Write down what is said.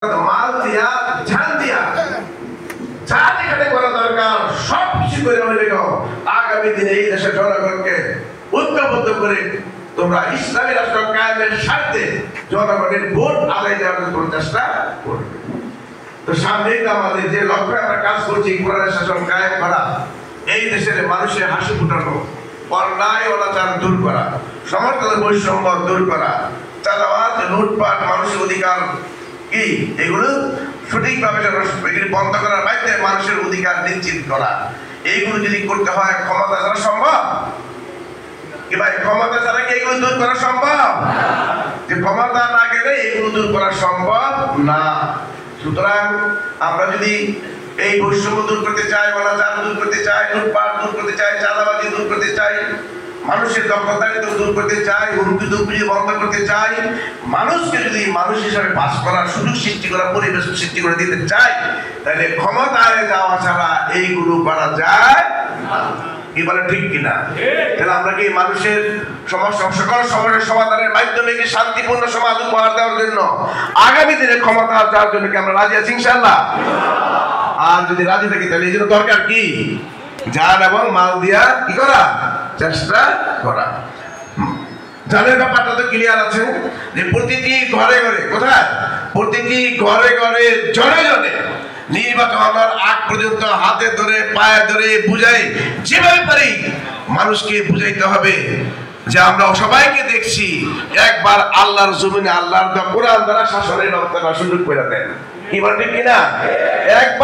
মাল দিয়া ঝান দিয়া যা যেখানে করা দরকার সব কিছু করে হইলে আগামী দিনে এই দেশের জনগণকে ঐক্যবদ্ধ করে তোমরা ইসলামী রাষ্ট্র কায়েমের স্বার্থে জনগণের ভোট আদায় দেওয়ার জন্য চেষ্টা করবে। তো সামনে আমাদের যে লক্ষ্যে আমরা কাজ করছি কোরআনের শাসন কায়েম করা, এই দেশের মানুষের হাসি ফুটানো, অন্যায় অনাচার দূর করা, সমাজের বৈষম্য দূর করা, চাঁদাবাজ লুটপাট মানুষের অধিকার কি এগুলো সঠিকভাবে বন্ধ করার মাধ্যমে মানুষের অধিকার নিশ্চিত করা, এইগুলো যদি করতে হয় ক্ষমতা ছাড়া সম্ভব কি ভাই? ক্ষমতা ছাড়া কি এগুলো দূর করা সম্ভব? যে ক্ষমতা না গেলে এগুলো দূর করা সম্ভব না। সুতরাং আমরা যদি এই বৈষম্য দূর করতে চাই, অনাচার দূর করতে চাই, লুটপাট দূর করতে চাই, চাঁদাবাজি দূর করতে চাই, মানুষের দখলদারিত্ব দূর করতে চাই, হুমকি দুর্নীতি বন্ধ করতে চাই, মানুষকে যদি মানুষ হিসাবে বাস করার সুযোগ সৃষ্টি করা, পরিবেশ সৃষ্টি করে দিতে চাই, তাহলে ক্ষমতায় যাওয়া ছাড়া এইগুলো করা যায় কি বলে ঠিক কিনা? তাহলে আমরা কি মানুষের সমস্যা সকল সমস্যার সমাধানের মাধ্যমে কি শান্তিপূর্ণ সমাজ উপহার দেওয়ার জন্য আগামী দিনে ক্ষমতা যাওয়ার জন্য কি আমরা রাজি আছি ইনশাআল্লাহ? আর যদি রাজি থাকি তাহলে এই জন্য দরকার কি? জান এবং মাল দিয়া কি করা? চেষ্টা করা। জানের ব্যাপারটা তো ক্লিয়ার আছে যে প্রতিটি ঘরে ঘরে, কোথায়? প্রতিটি ঘরে ঘরে জনে জনে নির্বাচন হওয়ার আগ পর্যন্ত হাতে ধরে পায়ে ধরে বুঝাই, যেভাবে পারি মানুষকে বুঝাইতে হবে যে আমরা সবাইকে দেখছি একবার আল্লাহর জমিনে আল্লাহর কোরআন দ্বারা শাসনের ব্যবস্থা সুযোগ করে দেন। কি বলেন ঠিক কিনা? একবার